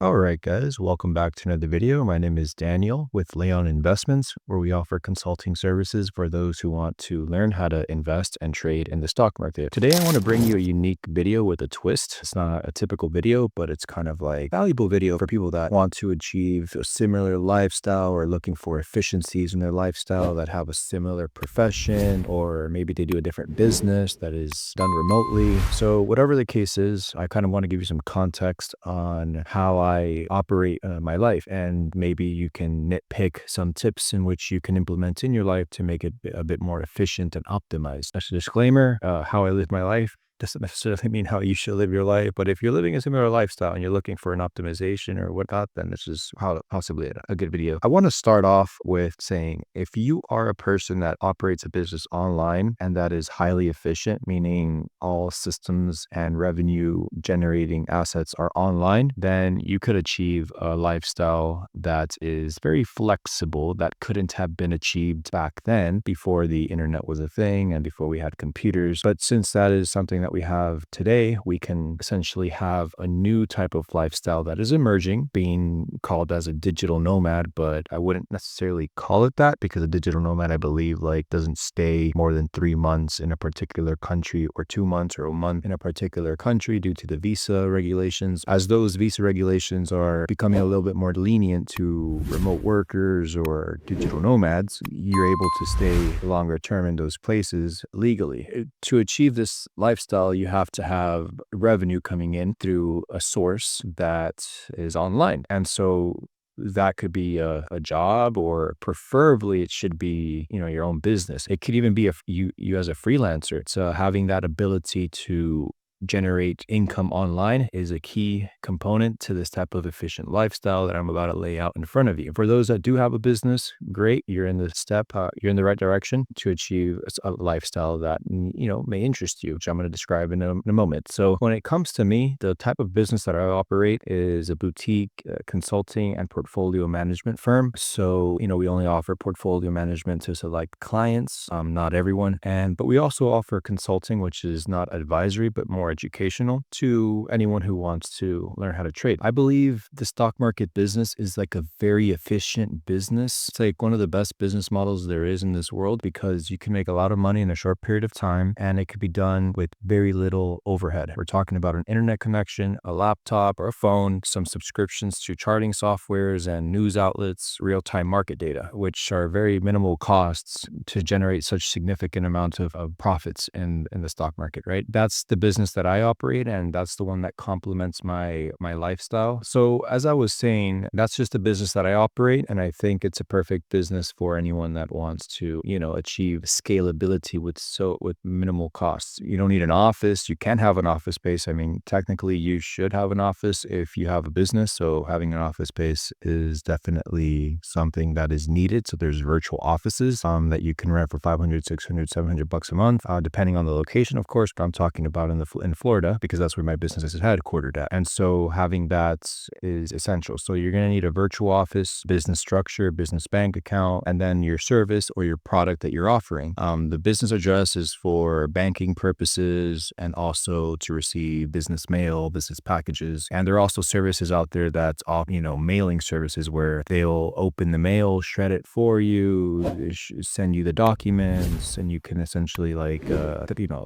All right, guys, welcome back to another video. My name is Daniel with Leon Investments, where we offer consulting services for those who want to learn how to invest and trade in the stock market. Today, I want to bring you a unique video with a twist. It's not a typical video, but it's kind of like a valuable video for people that want to achieve a similar lifestyle or looking for efficiencies in their lifestyle, that have a similar profession, or maybe they do a different business that is done remotely. So whatever the case is, I kind of want to give you some context on how I operate my life, and maybe you can nitpick some tips in which you can implement in your life to make it a bit more efficient and optimized. As a disclaimer, how I live my life doesn't necessarily mean how you should live your life, but if you're living a similar lifestyle and you're looking for an optimization or whatnot, then this is how possibly a good video. I want to start off with saying, if you are a person that operates a business online and that is highly efficient, meaning all systems and revenue generating assets are online, then you could achieve a lifestyle that is very flexible, that couldn't have been achieved back then before the internet was a thing and before we had computers. But since that is something that we have today, we can essentially have a new type of lifestyle that is emerging, being called as a digital nomad. But I wouldn't necessarily call it that, because a digital nomad, I believe, doesn't stay more than 3 months in a particular country, or 2 months or a month in a particular country, due to the visa regulations. As those visa regulations are becoming a little bit more lenient to remote workers or digital nomads, you're able to stay longer term in those places legally. To achieve this lifestyle, you have to have revenue coming in through a source that is online. And so that could be a job, or preferably it should be, your own business. It could even be you as a freelancer. So having that ability to generate income online is a key component to this type of efficient lifestyle that I'm about to lay out in front of you. For those that do have a business, great, you're in you're in the right direction to achieve a lifestyle that, may interest you, which I'm going to describe in a moment. So when it comes to me, the type of business that I operate is a boutique consulting and portfolio management firm. So, we only offer portfolio management to select clients, not everyone. But we also offer consulting, which is not advisory, but more educational, to anyone who wants to learn how to trade. I believe the stock market business is like a very efficient business. It's like one of the best business models there is in this world, because you can make a lot of money in a short period of time, and it could be done with very little overhead. We're talking about an internet connection, a laptop or a phone, some subscriptions to charting softwares and news outlets, real-time market data, which are very minimal costs to generate such significant amount of profits in the stock market, right? That's the business that I operate, and that's the one that complements my lifestyle. So as I was saying, that's just the business that I operate, and I think it's a perfect business for anyone that wants to, achieve scalability with minimal costs. You don't need an office. You can have an office space. I mean, technically you should have an office if you have a business. So having an office space is definitely something that is needed. So there's virtual offices that you can rent for 500, 600, 700 bucks a month, depending on the location, of course. But I'm talking about in Florida, because that's where my business is headquartered at. And so having that is essential. So you're going to need a virtual office, business structure, business bank account, and then your service or your product that you're offering. The business address is for banking purposes, and also to receive business mail, business packages. And there are also services out there that's mailing services, where they'll open the mail, shred it for you, send you the documents, and you can essentially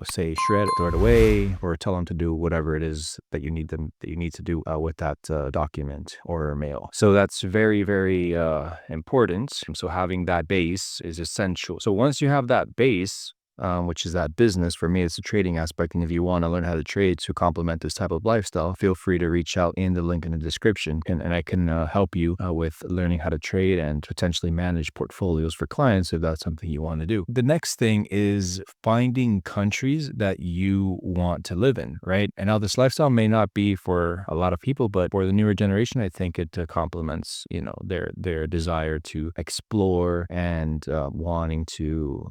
say shred it, throw it away, or tell them to do whatever it is that you need to do with that document or mail. So that's very, very important. So having that base is essential. So once you have that base, which is that business, for me, it's the trading aspect. And if you want to learn how to trade to complement this type of lifestyle, feel free to reach out in the link in the description, and I can help you with learning how to trade and potentially manage portfolios for clients, if that's something you want to do. The next thing is finding countries that you want to live in, right? And now this lifestyle may not be for a lot of people, but for the newer generation, I think it complements, their desire to explore and wanting to,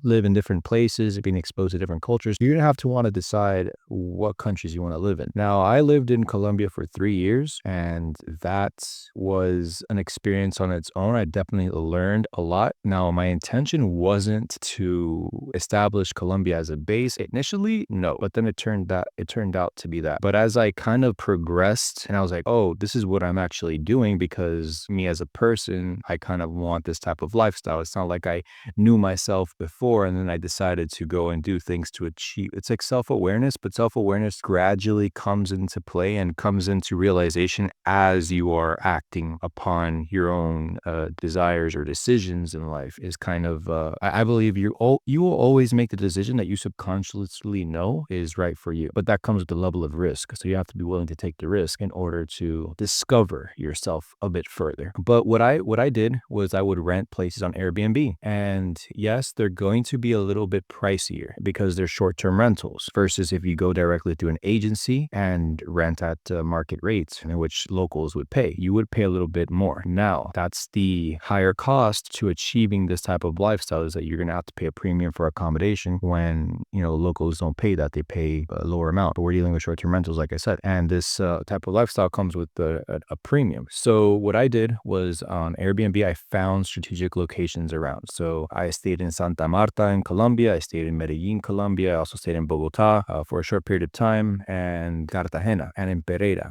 live in different places places, being exposed to different cultures, you're going to have to want to decide what countries you want to live in. Now, I lived in Colombia for 3 years, and that was an experience on its own. I definitely learned a lot. Now, my intention wasn't to establish Colombia as a base initially, no, but then it turned out to be that. But as I kind of progressed and I was like, oh, this is what I'm actually doing, because me as a person, I kind of want this type of lifestyle. It's not like I knew myself before and then I decided to go and do things to achieve. It's like self-awareness, but self-awareness gradually comes into play and comes into realization as you are acting upon your own desires or decisions in life. Is kind of I believe you will always make the decision that you subconsciously know is right for you, but that comes with a level of risk. So you have to be willing to take the risk in order to discover yourself a bit further. But what I did was I would rent places on Airbnb, and yes, they're going to be a little bit pricier because they're short-term rentals versus if you go directly to an agency and rent at market rates, in which locals would pay. You would pay a little bit more. Now, that's the higher cost to achieving this type of lifestyle, is that you're going to have to pay a premium for accommodation when, locals don't pay that. They pay a lower amount. But we're dealing with short-term rentals, like I said, and this type of lifestyle comes with a premium. So what I did was on Airbnb, I found strategic locations around. So I stayed in Santa Marta in Colombia. I stayed in Medellin, Colombia. I also stayed in Bogota for a short period of time, and Cartagena and in Pereira.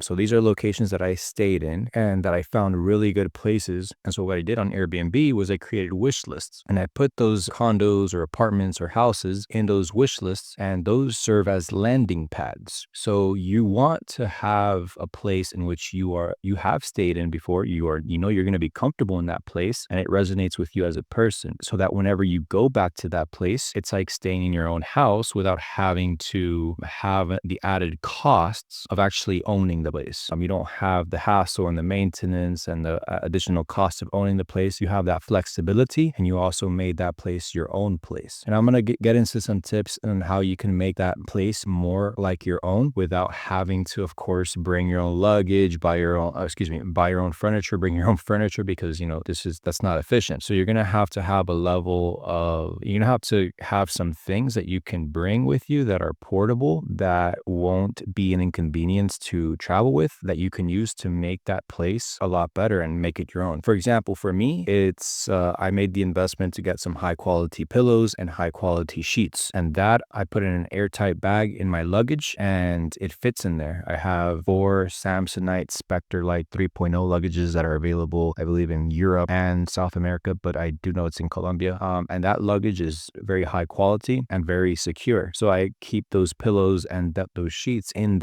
So these are locations that I stayed in and that I found really good places. And so what I did on Airbnb was I created wish lists, and I put those condos or apartments or houses in those wish lists, and those serve as landing pads. So you want to have a place in which you have stayed in before. You're going to be comfortable in that place, and it resonates with you as a person, so that whenever you go back to that place, it's like staying in your own house without having to have the added costs of actually owning the place. You don't have the hassle and the maintenance and the additional cost of owning the place. You have that flexibility, and you also made that place your own place. And I'm going to get into some tips on how you can make that place more like your own without having to, of course, bring your own luggage, buy your own furniture, bring your own furniture, because, that's not efficient. So you're going to have to have some things that you can bring with you that are portable, that won't be an inconvenience to travel with, that you can use to make that place a lot better and make it your own. For example, for me, it's I made the investment to get some high quality pillows and high quality sheets, and that I put in an airtight bag in my luggage, and it fits in there. I have 4 Samsonite Spectre Light 3.0 luggages that are available, I believe, in Europe and South America, but I do know it's in Colombia. And that luggage is very high quality and very secure. So I keep those pillows and those sheets in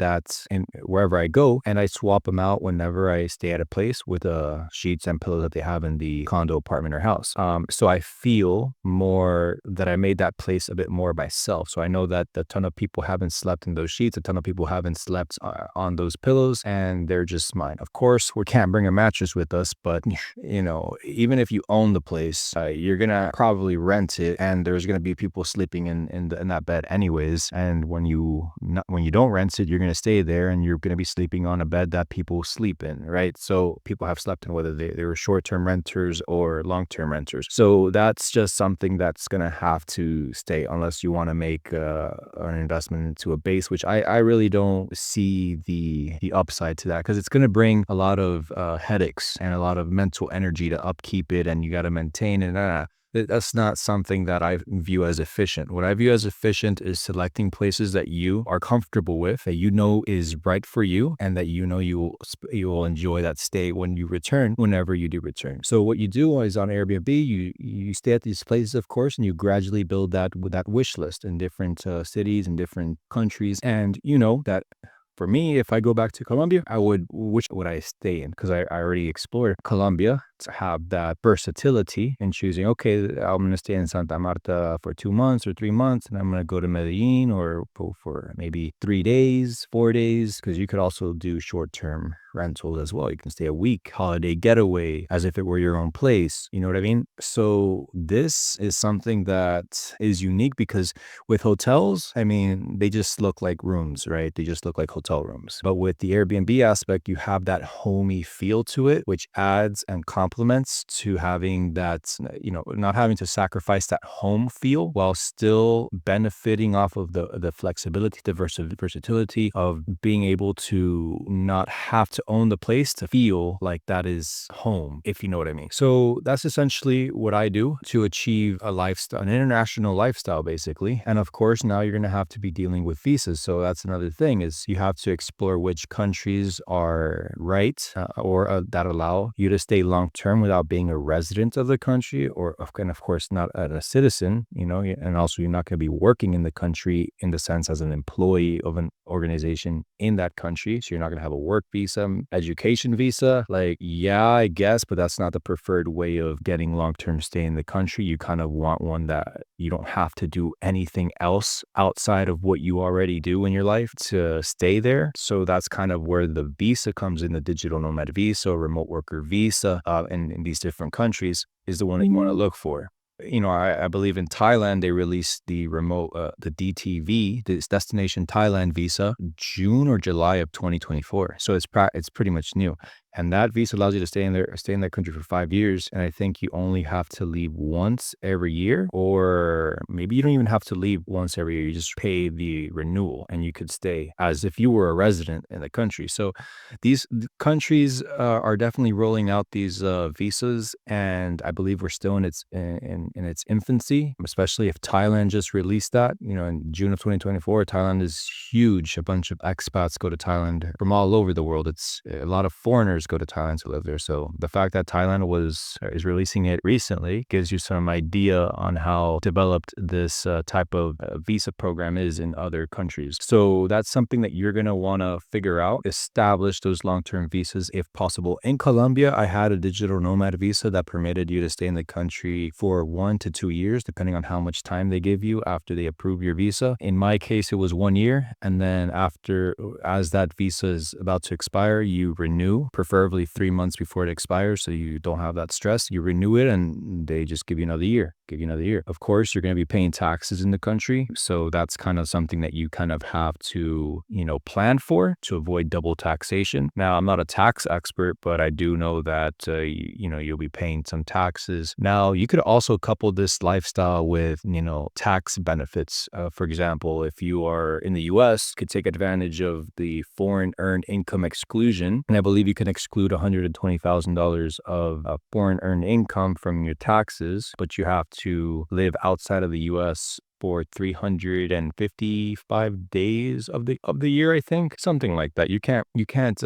wherever I go, and I swap them out whenever I stay at a place with the sheets and pillows that they have in the condo, apartment, or house. So I feel more that I made that place a bit more myself. So I know that a ton of people haven't slept in those sheets, a ton of people haven't slept on those pillows, and they're just mine. Of course, we can't bring a mattress with us, but even if you own the place, you're gonna probably rent it, and there's gonna be people sleeping in that bed anyways. And when you don't rent it, you're gonna stay there, and you're gonna be sleeping on a bed that people sleep in, right? So people have slept in, whether they were short-term renters or long-term renters. So that's just something that's gonna have to stay, unless you want to make an investment into a base, which I really don't see the upside to that, because it's gonna bring a lot of headaches and a lot of mental energy to upkeep it, and you got to maintain it. That's not something that I view as efficient. What I view as efficient is selecting places that you are comfortable with, that is right for you, and that you will enjoy that stay whenever you do return. So what you do is on Airbnb, you stay at these places, of course, and you gradually build that wish list in different cities and different countries. And that for me, if I go back to Colombia, which would I stay in? Because I already explored Colombia, to have that versatility in choosing, okay, I'm going to stay in Santa Marta for 2 months or 3 months, and I'm going to go to Medellin or go for maybe 3 days, 4 days, because you could also do short-term rentals as well. You can stay a week, holiday getaway, as if it were your own place. You know what I mean? So this is something that is unique, because with hotels, they just look like rooms, right? They just look like hotel rooms. But with the Airbnb aspect, you have that homey feel to it, which adds and complements complements to having that, not having to sacrifice that home feel while still benefiting off of the flexibility, the versatility of being able to not have to own the place to feel like that is home, if you know what I mean. So that's essentially what I do to achieve a lifestyle, an international lifestyle, basically. And of course, now you're going to have to be dealing with visas. So that's another thing, is you have to explore which countries are right or that allow you to stay long term without being a resident of the country, and of course not a citizen, and also you're not going to be working in the country in the sense as an employee of an organization in that country. So you're not going to have a work visa, education visa. Like, yeah, I guess, but that's not the preferred way of getting long-term stay in the country. You kind of want one that you don't have to do anything else outside of what you already do in your life to stay there. So that's kind of where the visa comes in. The digital nomad visa, remote worker visa, in these different countries is the one that you want to look for. I believe in Thailand, they released the the DTV, this Destination Thailand visa, June or July of 2024. So it's pretty much new. And that visa allows you to stay in that country for 5 years. And I think you only have to leave once every year, or maybe you don't even have to leave once every year. You just pay the renewal and you could stay as if you were a resident in the country. So these countries are definitely rolling out these visas, and I believe we're still in its infancy, especially if Thailand just released that. In June of 2024, Thailand is huge. A bunch of expats go to Thailand from all over the world. It's a lot of foreigners go to Thailand to live there. So the fact that Thailand is releasing it recently gives you some idea on how developed this type of visa program is in other countries. So that's something that you're going to want to figure out, establish those long-term visas if possible. In Colombia, I had a digital nomad visa that permitted you to stay in the country for 1 to 2 years, depending on how much time they give you after they approve your visa. In my case, it was 1 year. And then as that visa is about to expire, you renew, preferably 3 months before it expires, so you don't have that stress. You renew it and they just give you another year. Of course, you're going to be paying taxes in the country. So that's kind of something that you kind of have to, plan for to avoid double taxation. Now, I'm not a tax expert, but I do know that, you'll be paying some taxes. Now, you could also couple this lifestyle with, tax benefits. For example, if you are in the US, you could take advantage of the foreign earned income exclusion. And I believe you can exclude $120,000 of foreign earned income from your taxes, but you have to live outside of the US for 355 days of the year, I think, something like that. You can't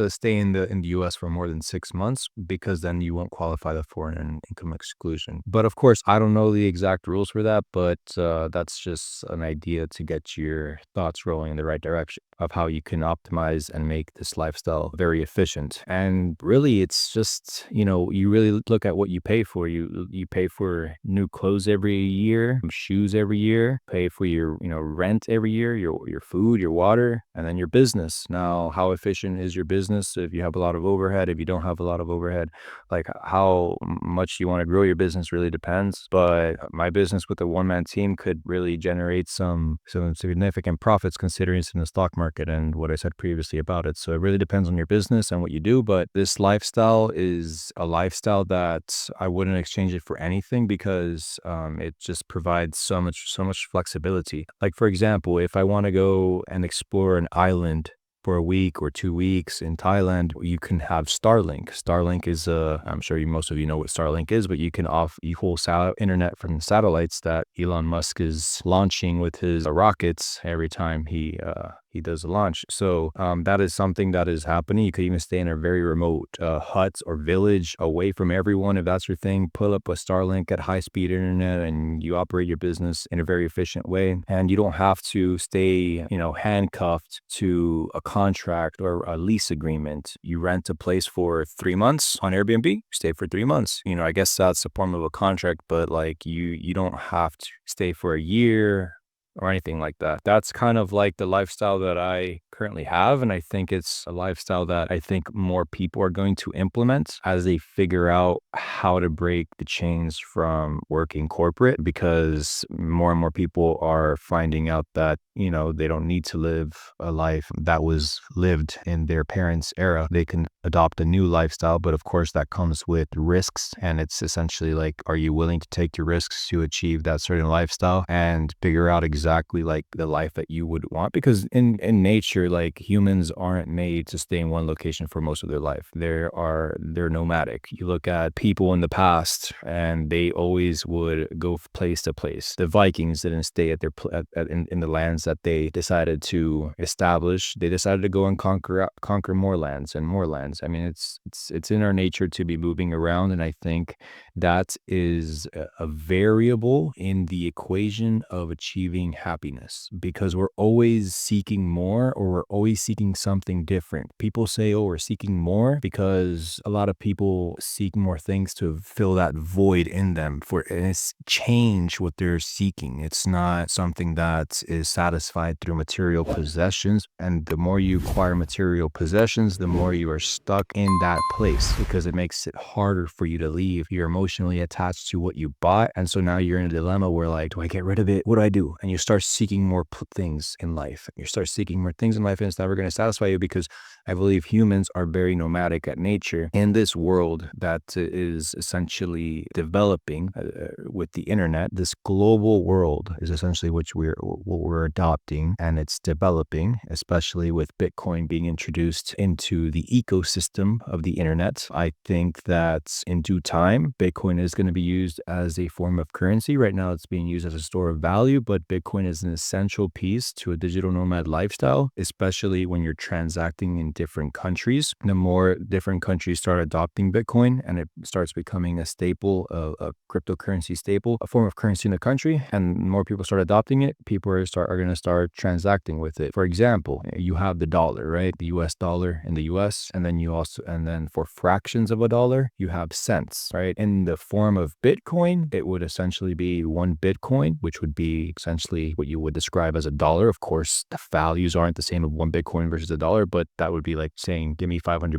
stay in the US for more than 6 months, because then you won't qualify the foreign income exclusion. But of course, I don't know the exact rules for that, but that's just an idea to get your thoughts rolling in the right direction of how you can optimize and make this lifestyle very efficient. And really, it's just, you really look at what you pay for. You pay for new clothes every year, shoes every year, pay for your rent every year, your food, your water, and then your business. Now, how efficient is your business? If you have a lot of overhead, if you don't have a lot of overhead, like how much you want to grow your business really depends. But my business with a one-man team could really generate some significant profits, considering it's in the stock market and what I said previously about it. So it really depends on your business and what you do. But this lifestyle is a lifestyle that I wouldn't exchange it for anything, because it just provides so much flexibility. Like, for example, if I want to go and explore an island for a week or 2 weeks in Thailand, you can have Starlink. Starlink is I'm sure most of you know what Starlink is, but you can equal internet from satellites that Elon Musk is launching with his rockets every time he does a launch. So that is something that is happening. You could even stay in a very remote hut or village away from everyone. If that's your thing, pull up a Starlink at high-speed internet and you operate your business in a very efficient way. And you don't have to stay, handcuffed to a contract or a lease agreement. You rent a place for 3 months on Airbnb, you stay for 3 months. I guess that's a form of a contract, but like you don't have to stay for a year or anything like that. That's kind of like the lifestyle that I currently have. And I think it's a lifestyle that I think more people are going to implement as they figure out how to break the chains from working corporate, because more and more people are finding out that, they don't need to live a life that was lived in their parents' era. They can adopt a new lifestyle, but of course that comes with risks. And it's essentially like, are you willing to take the risks to achieve that certain lifestyle and figure out exactly like the life that you would want? Because in nature, like, humans aren't made to stay in one location for most of their life. They're nomadic. You look at people in the past and they always would go place to place. The Vikings didn't stay at in the lands that they decided to establish. They decided to go and conquer more lands and more lands. I mean, it's in our nature to be moving around, and I think that is a variable in the equation of achieving happiness, because we're always seeking more, or we're always seeking something different. People say, oh, we're seeking more because a lot of people seek more things to fill that void in them, and it's change what they're seeking. It's not something that is satisfied through material possessions. And the more you acquire material possessions, the more you are stuck in that place, because it makes it harder for you to leave. You're emotionally attached to what you bought. And so now you're in a dilemma where, like, do I get rid of it? What do I do? And you start seeking more things in life. You start seeking more things in life, and it's never going to satisfy you, because I believe humans are very nomadic at nature. In this world that is essentially developing with the internet, this global world is essentially what we're adopting, and it's developing, especially with Bitcoin being introduced into the ecosystem of the internet. I think that in due time, Bitcoin is going to be used as a form of currency. Right now, it's being used as a store of value, but Bitcoin is an essential piece to a digital nomad lifestyle, especially when you're transacting in different countries. The more different countries start adopting Bitcoin and it starts becoming a staple, a cryptocurrency staple, a form of currency in the country, and more people start adopting it, people are going to start transacting with it. For example, you have the dollar, right? The US dollar in the US, and then for fractions of a dollar, you have cents, right? In the form of Bitcoin, it would essentially be one Bitcoin, which would be essentially what you would describe as a dollar. Of course, the values aren't the same of one Bitcoin versus a dollar, but that would be like saying, give me $500,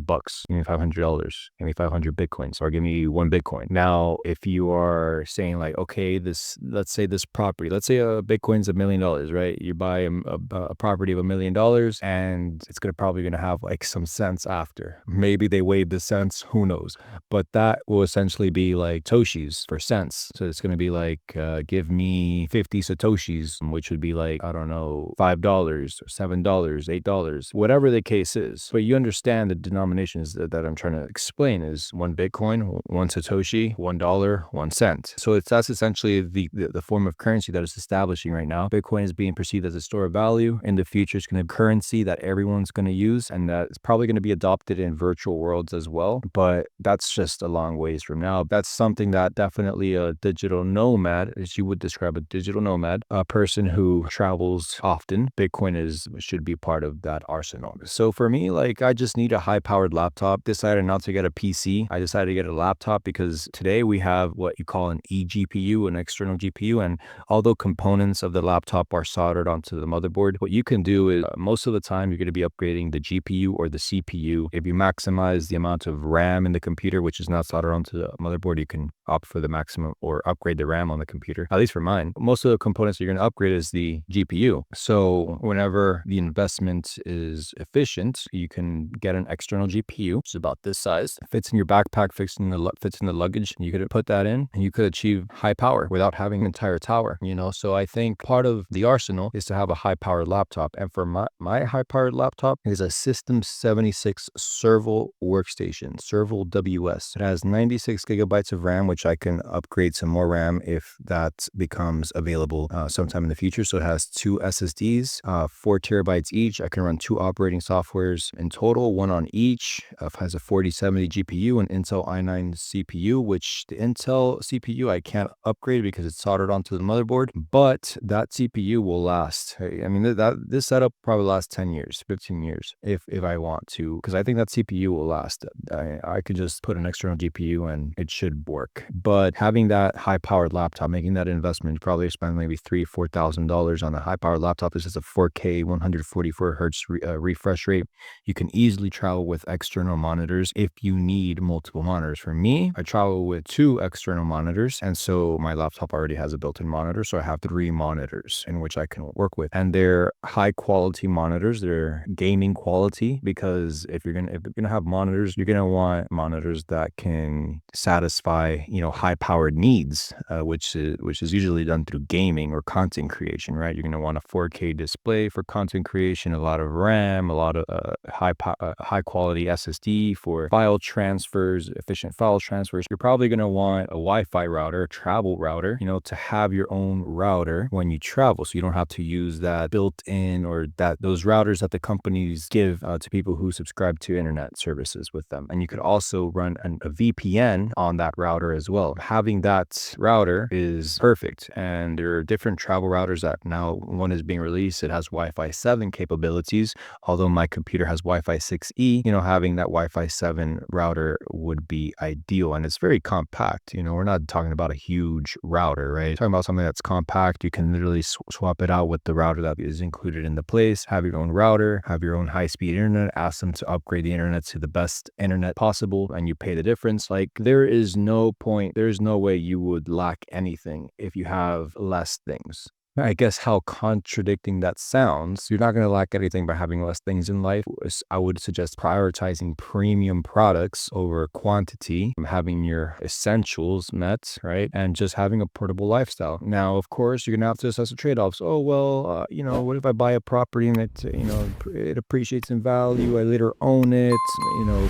give me $500, give me 500 Bitcoins, or give me one Bitcoin. Now, if you are saying like, okay, let's say this property, let's say a Bitcoin's $1 million, right? You buy a property of $1 million, and it's probably going to have like some cents after. Maybe they weighed the cents, who knows? But that will essentially be like Satoshis for cents. So it's going to be like, give me 50 Satoshis, which would be like, I don't know, $5 or $7, $8, whatever the case is. But you understand the denominations that I'm trying to explain is one Bitcoin, one Satoshi, $1, 1 cent. So that's essentially the form of currency that is establishing right now. Bitcoin is being perceived as a store of value. In the future, it's going to be currency that everyone's going to use, and that it's probably going to be adopted in virtual worlds as well. But that's just a long ways from now. That's something that definitely a digital nomad, as you would describe a digital nomad, a person who travels often, Bitcoin should be part of that arsenal. So for me, like, I just need a high-powered laptop. Decided not to get a PC. I decided to get a laptop because today we have what you call an eGPU, an external GPU, and although components of the laptop are soldered onto the motherboard, what you can do is most of the time you're going to be upgrading the GPU or the CPU. If you maximize the amount of RAM in the computer, which is not soldered onto the motherboard, you can opt for the maximum or upgrade the RAM on the computer, at least for mine. Most of the components you're going to upgrade is the GPU. So whenever the investment is efficient, you can get an external GPU, which is about this size, fits in your backpack, fits in the luggage, and you could put that in and you could achieve high power without having an entire tower, So I think part of the arsenal is to have a high powered laptop. And for my high powered laptop is a System 76 Serval workstation, Serval WS. It has 96 gigabytes of RAM, which I can upgrade some more RAM if that becomes available sometime in the future. So it has two SSDs, 4 terabytes each. I can run 2 operating softwares monitors in total, one on each. Has a 4070 GPU and Intel i9 CPU, which the Intel CPU I can't upgrade because it's soldered onto the motherboard, but that CPU will last. I mean, this setup probably lasts 10 years, 15 years if I want to, because I think that CPU will last. I could just put an external GPU and it should work. But having that high-powered laptop, making that investment, you probably spend maybe $3,000-$4,000 on a high-powered laptop. This is a 4K 144 hertz refresh rate. You can easily travel with external monitors if you need multiple monitors. For me, I travel with 2 external monitors, and so my laptop already has a built-in monitor, so I have 3 monitors in which I can work with. And they're high-quality monitors. They're gaming quality, because if you're gonna have monitors, you're gonna want monitors that can satisfy, high-powered needs, which is usually done through gaming or content creation, right? You're gonna want a 4K display for content creation, a lot of RAM, a lot of high-quality SSD for file transfers, efficient file transfers. You're probably gonna want a Wi-Fi router, a travel router, to have your own router when you travel, so you don't have to use that built-in or those routers that the companies give to people who subscribe to internet services with them. And you could also run a VPN on that router as well. Having that router is perfect. And there are different travel routers that now one is being released. It has Wi-Fi 7 capabilities, although my computer has Wi-Fi 6E. Having that Wi-Fi 7 router would be ideal, and it's very compact. We're not talking about a huge router, right? We're talking about something that's compact. You can literally swap it out with the router that is included in the place. Have your own router, have your own high-speed internet, ask them to upgrade the internet to the best internet possible, and you pay the difference. Like, there is no way you would lack anything if you have less things. I guess how contradicting that sounds. You're not going to lack anything by having less things in life. I would suggest prioritizing premium products over quantity, having your essentials met, right? And just having a portable lifestyle. Now, of course, you're going to have to assess the trade-offs. Oh, well, what if I buy a property and it appreciates in value? I later own it,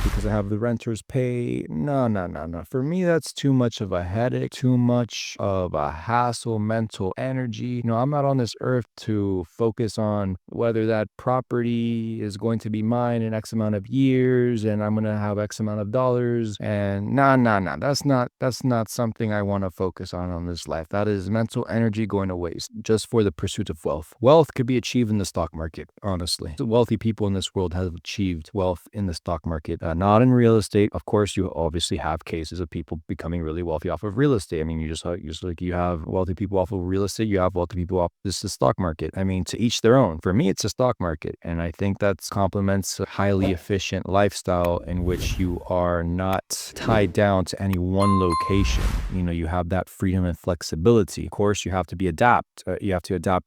because I have the renters pay. No. For me, that's too much of a headache, too much of a hassle, mental energy. I'm not on this earth to focus on whether that property is going to be mine in X amount of years and I'm going to have X amount of dollars. And that's not something I want to focus on this life. That is mental energy going to waste just for the pursuit of wealth. Wealth could be achieved in the stock market, honestly. The wealthy people in this world have achieved wealth in the stock market, not in real estate. Of course, you obviously have cases of people becoming really wealthy off of real estate. I mean, you have wealthy people off of real estate, you have wealthy people off this is the stock market. I mean, to each their own. For me, it's a stock market, and I think that complements a highly efficient lifestyle in which you are not tied down to any one location. You have that freedom and flexibility. Of course, you have to adapt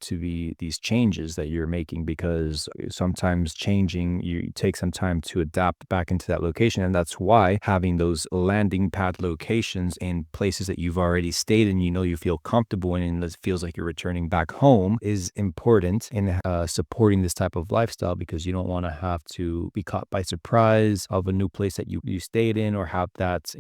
to these changes that you're making, because sometimes you take some time to adapt back into that location, and that's why having those landing pad locations in places that you've already stayed in, you feel comfortable in, and it feels like you're returning back home, is important in supporting this type of lifestyle, because you don't want to have to be caught by surprise of a new place that you stayed in, or have that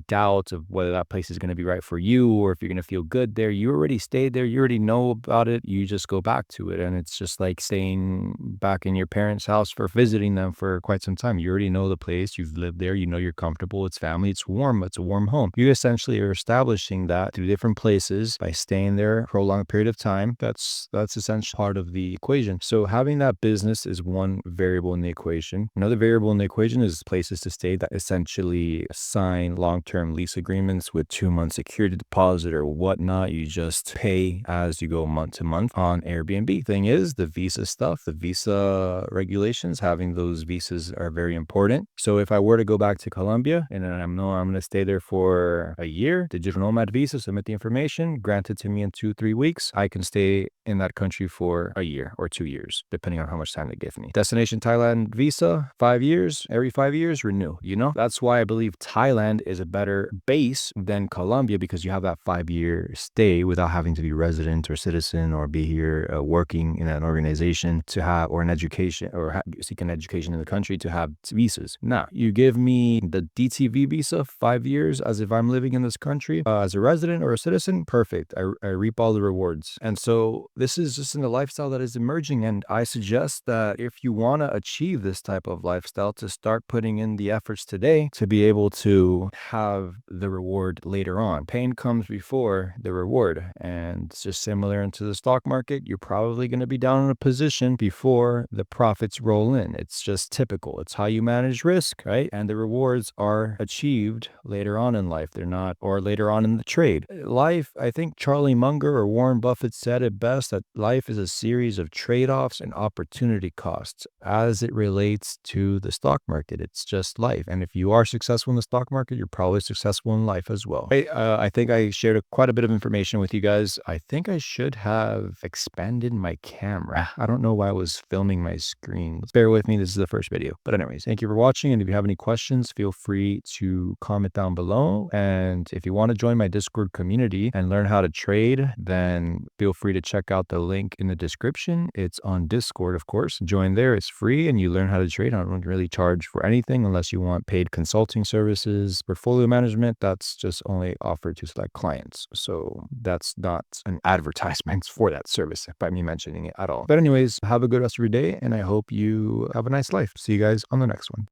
doubt of whether that place is going to be right for you, or if you're going to feel good there. You already stayed there, you already know about it, you just go back to it. And it's just like staying back in your parents' house for visiting them for quite some time. You already know the place, you've lived there, you're comfortable, it's family, it's warm, it's a warm home. You essentially are establishing that through different places by staying there for a long period of time. That's essentially part of the equation. So having that business is one variable in the equation. Another variable in the equation is places to stay that essentially sign long-term lease agreements with 2-month security deposit or whatnot. You just pay as you go month to month on Airbnb. Thing is, the visa stuff, the visa regulations, having those visas are very important. So if I were to go back to Colombia and I'm going to stay there for a year, digital nomad visa, submit the information, granted to me in 2-3 weeks, I can stay in that country for a year or 2 years, depending on how much time they give me. Destination Thailand visa, 5 years, every 5 years, renew. That's why I believe Thailand is a better base than Colombia, because you have that 5-year stay without having to be resident or citizen or be here working in an organization to have, or an education, or seek an education in the country to have visas. Now, you give me the DTV visa, 5 years, as if I'm living in this country as a resident or a citizen, perfect. I reap all the rewards. And so this is just in the lifestyle that is emerging. And I suggest that if you want to achieve this type of lifestyle, to start putting in the efforts today to be able to have the reward later on. Pain comes before the reward. And it's just similar into the stock market. You're probably going to be down in a position before the profits roll in. It's just typical. It's how you manage risk, right? And the rewards are achieved later on in life. They're not, or later on in the trade. Life, I think Charlie Munger or Warren Buffett said it best, that life is a series of trade-offs and opportunity costs as it relates to the stock market. It's just life. And if you are successful in the stock market, you're probably successful in life as well. I think I shared quite a bit of information with you guys. I think I should have expanded my camera. I don't know why I was filming my screen. Bear with me. This is the first video. But anyways, thank you for watching. And if you have any questions, feel free to comment down below. And if you want to join my Discord community and learn how to trade, then feel free to check out the link in the description. It's on Discord, of course. Join there. It's free and you learn how to trade. I don't really charge for anything unless you want paid consulting services. Portfolio management, that's just only offered to select clients. So that's not an advertisement for that service by me mentioning it at all. But anyways, have a good rest of your day and I hope you have a nice life. See you guys on the next one.